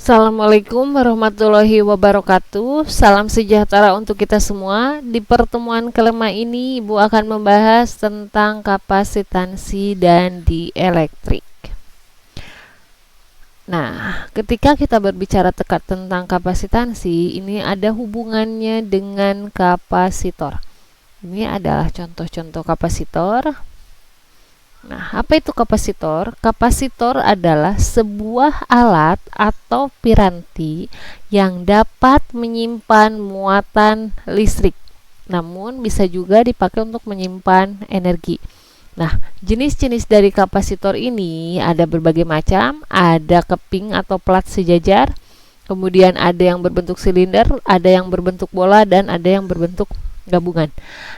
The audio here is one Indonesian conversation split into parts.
Assalamualaikum warahmatullahi wabarakatuh. Salam sejahtera untuk kita semua. Di pertemuan kelima ini, Ibu akan membahas tentang kapasitansi dan dielektrik. Nah, ketika kita berbicara tentang kapasitansi, ini ada hubungannya dengan kapasitor. Ini adalah contoh-contoh kapasitor. Nah, apa itu kapasitor? Kapasitor adalah sebuah alat atau piranti yang dapat menyimpan muatan listrik, namun bisa juga dipakai untuk menyimpan energi. Nah, jenis-jenis dari kapasitor ini ada berbagai macam, ada keping atau plat sejajar, kemudian ada yang berbentuk silinder, ada yang berbentuk bola, dan ada yang berbentuk gabungan.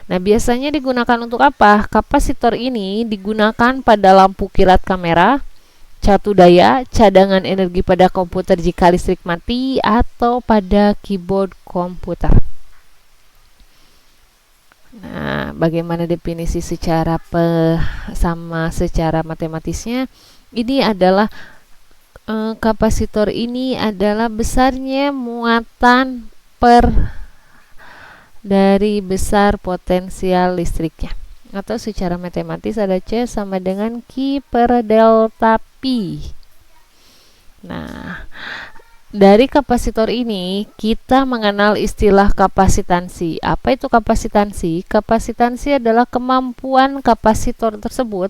Nah, biasanya digunakan untuk apa? Kapasitor ini digunakan pada lampu kilat kamera, catu daya, cadangan energi pada komputer jika listrik mati, atau pada keyboard komputer. Nah, bagaimana definisi secara secara matematisnya? Ini adalah kapasitor ini adalah besarnya muatan dari besar potensial listriknya, atau secara matematis ada C sama dengan Q per delta P. Nah, dari kapasitor ini kita mengenal istilah kapasitansi. Apa itu kapasitansi? Kapasitansi adalah kemampuan kapasitor tersebut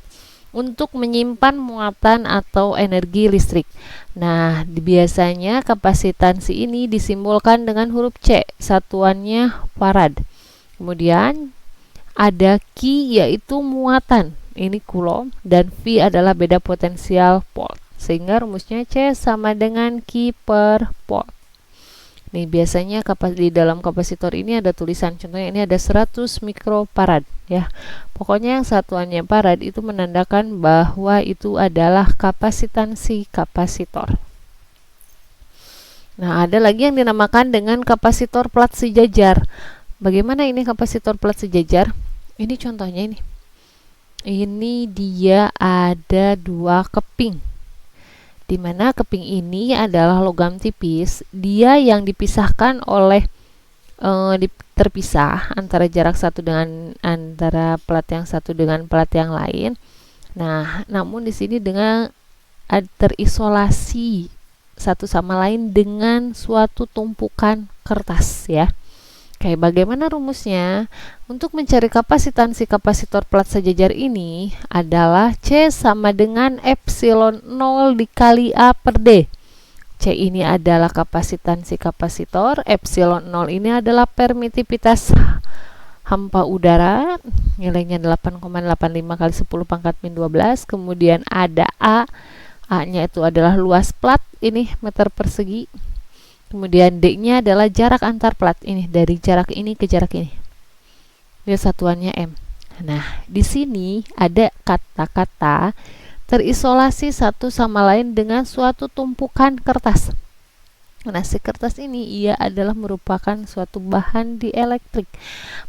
untuk menyimpan muatan atau energi listrik. Nah, biasanya kapasitansi ini disimbolkan dengan huruf C, satuannya farad. Kemudian ada Q yaitu muatan, ini coulomb, dan V adalah beda potensial volt. Sehingga rumusnya C sama dengan Q per volt. Nih, biasanya di dalam kapasitor ini ada tulisan, contohnya ini ada 100 mikrofarad ya. Pokoknya yang satuannya farad itu menandakan bahwa itu adalah kapasitansi kapasitor. Nah, ada lagi yang dinamakan dengan kapasitor plat sejajar. Bagaimana ini kapasitor plat sejajar? Ini contohnya ini. Ini dia ada dua keping, di mana keping ini adalah logam tipis, dia yang dipisahkan oleh terpisah antara jarak antara plat yang satu dengan plat yang lain. Nah, namun di sini dengan terisolasi satu sama lain dengan suatu tumpukan kertas ya. Oke, bagaimana rumusnya? Untuk mencari kapasitansi kapasitor plat sejajar ini adalah C sama dengan epsilon 0 dikali A per D. C ini adalah kapasitansi kapasitor, epsilon 0 ini adalah permitivitas hampa udara, nilainya 8,85 kali 10 pangkat min 12. Kemudian ada A, A-nya itu adalah luas plat, ini meter persegi. Kemudian D-nya adalah jarak antar plat, ini dari jarak ini ke jarak ini. Dia satuannya M. Nah, di sini ada kata-kata terisolasi satu sama lain dengan suatu tumpukan kertas. Nah, si kertas ini ia adalah merupakan suatu bahan dielektrik.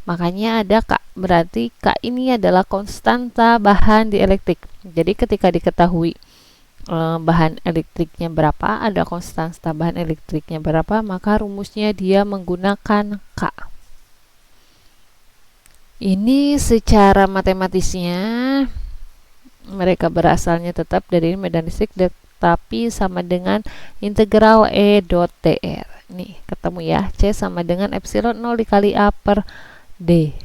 Makanya ada K, berarti K ini adalah konstanta bahan dielektrik. Jadi ketika diketahui bahan elektriknya berapa, ada konstanta bahan elektriknya berapa, maka rumusnya dia menggunakan K. Ini secara matematisnya mereka berasalnya tetap dari medan listrik, tetapi sama dengan integral E dot dr. Nih, ketemu ya, C sama dengan epsilon 0 dikali A per D.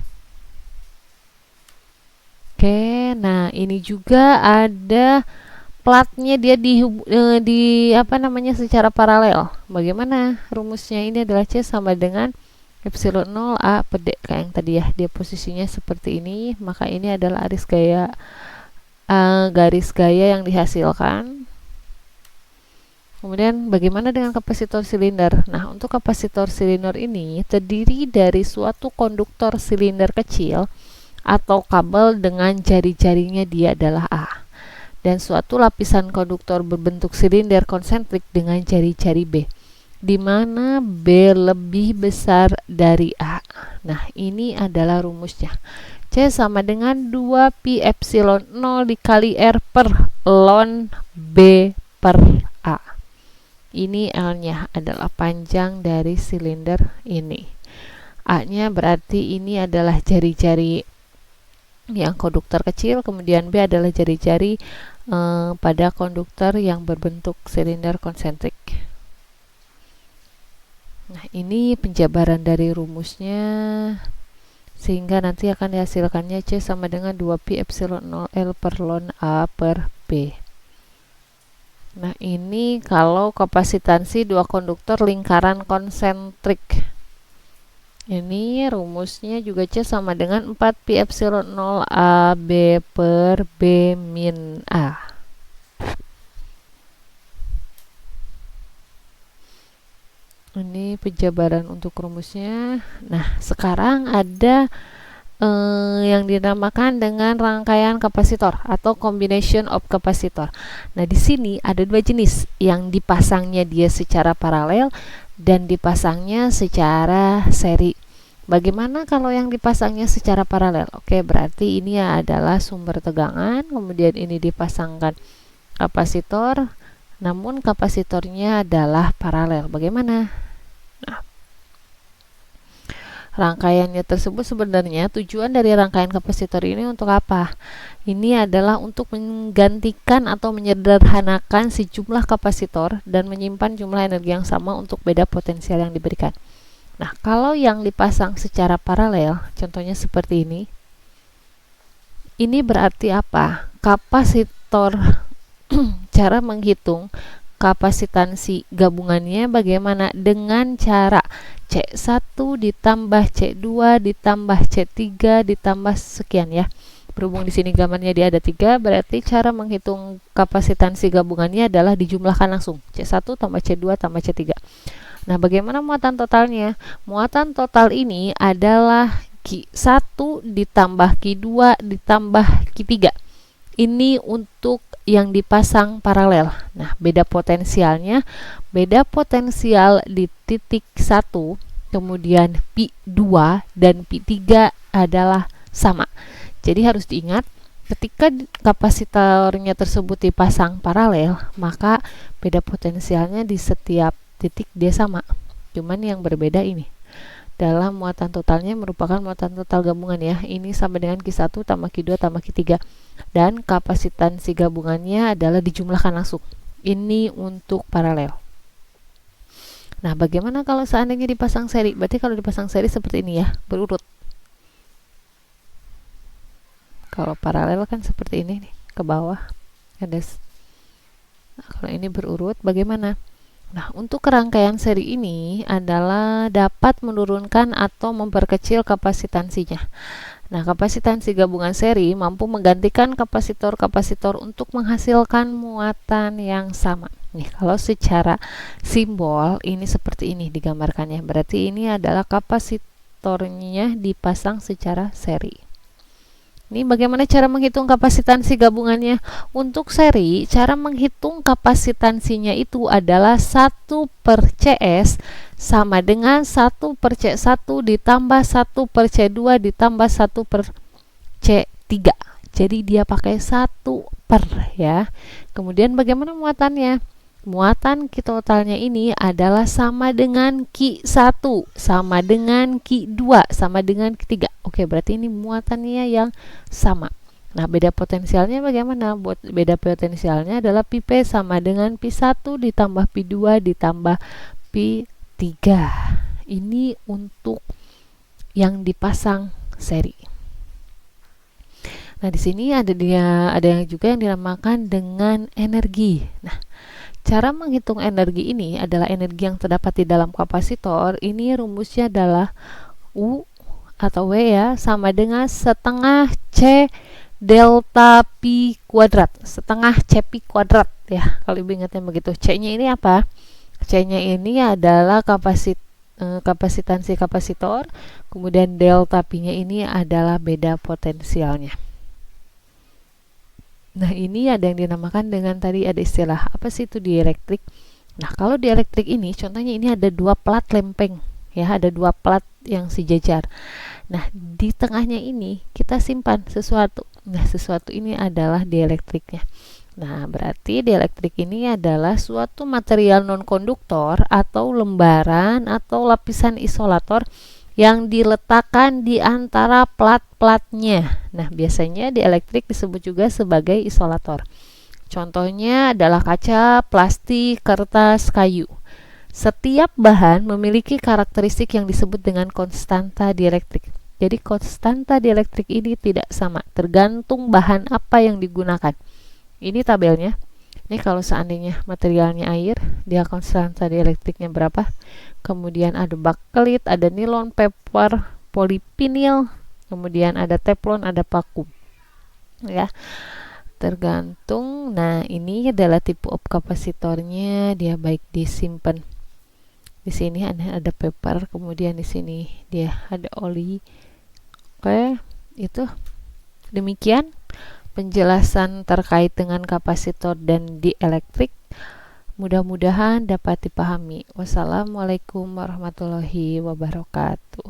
Oke, nah ini juga ada platnya, dia secara paralel. Bagaimana rumusnya? Ini adalah C sama dengan epsilon 0 A per D, kayak yang tadi ya, dia posisinya seperti ini, maka ini adalah garis gaya yang dihasilkan. Kemudian bagaimana dengan kapasitor silinder? Nah, untuk kapasitor silinder ini terdiri dari suatu konduktor silinder kecil atau kabel dengan jari-jarinya dia adalah A, dan suatu lapisan konduktor berbentuk silinder konsentrik dengan jari-jari B, di mana B lebih besar dari A. Nah, ini adalah rumusnya. C sama dengan 2 pi epsilon 0 dikali R per ln B per A. Ini L-nya adalah panjang dari silinder ini. A-nya berarti ini adalah jari-jari yang konduktor kecil, kemudian B adalah jari-jari pada konduktor yang berbentuk silinder konsentrik. Nah, ini penjabaran dari rumusnya, sehingga nanti akan dihasilkannya C sama dengan 2pi epsilon 0 L per ln A per B. Nah, ini kalau kapasitansi dua konduktor lingkaran konsentrik. Ini rumusnya juga C sama dengan 4pi epsilon 0 AB per B min A. Ini penjabaran untuk rumusnya. Nah, sekarang ada yang dinamakan dengan rangkaian kapasitor atau combination of kapasitor. Nah, di sini ada dua jenis, yang dipasangnya dia secara paralel dan dipasangnya secara seri. Bagaimana kalau yang dipasangnya secara paralel? Oke, berarti ini adalah sumber tegangan, kemudian ini dipasangkan kapasitor, namun kapasitornya adalah paralel. Bagaimana? Nah, rangkaiannya tersebut sebenarnya tujuan dari rangkaian kapasitor ini untuk apa? Ini adalah untuk menggantikan atau menyederhanakan si jumlah kapasitor dan menyimpan jumlah energi yang sama untuk beda potensial yang diberikan. Nah, kalau yang dipasang secara paralel, contohnya seperti ini berarti apa? Kapasitor, cara menghitung kapasitansi gabungannya bagaimana? Dengan cara C1 ditambah C2 ditambah C3 ditambah sekian ya. Berhubung di sini gambarnya dia ada 3, berarti cara menghitung kapasitansi gabungannya adalah dijumlahkan langsung. C1 tambah C2 tambah C3. Nah, bagaimana muatan totalnya? Muatan total ini adalah Q1 ditambah Q2 ditambah Q3. Ini untuk yang dipasang paralel. Nah, beda potensial di titik 1, kemudian Pi2 dan Pi3 adalah sama. Jadi harus diingat, ketika kapasitornya tersebut dipasang paralel, maka beda potensialnya di setiap titik dia sama. Cuman yang berbeda ini. Dalam muatan totalnya merupakan muatan total gabungan ya. Ini sama dengan Q1 tambah Q2 tambah Q3. Dan kapasitansi gabungannya adalah dijumlahkan langsung. Ini untuk paralel. Nah, bagaimana kalau seandainya dipasang seri? Berarti kalau dipasang seri seperti ini ya, berurut. Kalau paralel kan seperti ini nih, ke bawah. Nah, kalau ini berurut bagaimana? Nah, untuk rangkaian seri ini adalah dapat menurunkan atau memperkecil kapasitansinya. Nah, kapasitansi gabungan seri mampu menggantikan kapasitor-kapasitor untuk menghasilkan muatan yang sama. Nih, kalau secara simbol ini seperti ini digambarkannya. Berarti ini adalah kapasitornya dipasang secara seri. Ini bagaimana cara menghitung kapasitansi gabungannya? Untuk seri, cara menghitung kapasitansinya itu adalah 1 per CS sama dengan 1 per C1 ditambah 1 per C2 ditambah 1 per C3. Jadi dia pakai 1 per ya. Kemudian bagaimana muatannya? Muatan Q totalnya ini adalah sama dengan Q1, sama dengan Q2, sama dengan Q3. Oke, berarti ini muatannya yang sama. Nah, beda potensialnya bagaimana? Buat beda potensialnya adalah Pi P sama dengan Pi1 ditambah Pi2 ditambah Pi3. Ini untuk yang dipasang seri. Nah, di sini ada yang juga yang dinamakan dengan energi. Nah, cara menghitung energi ini adalah energi yang terdapat di dalam kapasitor. Ini rumusnya adalah U atau W ya, sama dengan setengah C delta Pi kuadrat. Setengah C Pi kuadrat ya, kalau ibu ingatnya begitu. C-nya ini apa? C-nya ini adalah kapasitansi kapasitor, kemudian delta Pi-nya ini adalah beda potensialnya. Nah, ini ada yang dinamakan dengan tadi ada istilah apa sih itu dielektrik. Nah, kalau dielektrik ini contohnya ini ada dua plat lempeng ya, ada dua plat yang sejajar. Nah, di tengahnya ini kita simpan sesuatu. Nah, sesuatu ini adalah dielektriknya. Nah, berarti dielektrik ini adalah suatu material non-konduktor atau lembaran atau lapisan isolator yang diletakkan di antara plat-platnya. Nah, biasanya dielektrik disebut juga sebagai isolator. Contohnya adalah kaca, plastik, kertas, kayu. Setiap bahan memiliki karakteristik yang disebut dengan konstanta dielektrik. Jadi konstanta dielektrik ini tidak sama, tergantung bahan apa yang digunakan. Ini tabelnya. Ini kalau seandainya materialnya air, dia konstanta dielektriknya berapa? Kemudian ada bakelit, ada nilon, paper, polipinil, kemudian ada teflon, ada vakum. Ya, tergantung. Nah, ini adalah tipe of kapasitornya, dia baik disimpan. Di sini ada paper, kemudian di sini dia ada oli. Oke, itu demikian penjelasan terkait dengan kapasitor dan dielektrik. Mudah-mudahan dapat dipahami. Wassalamualaikum warahmatullahi wabarakatuh.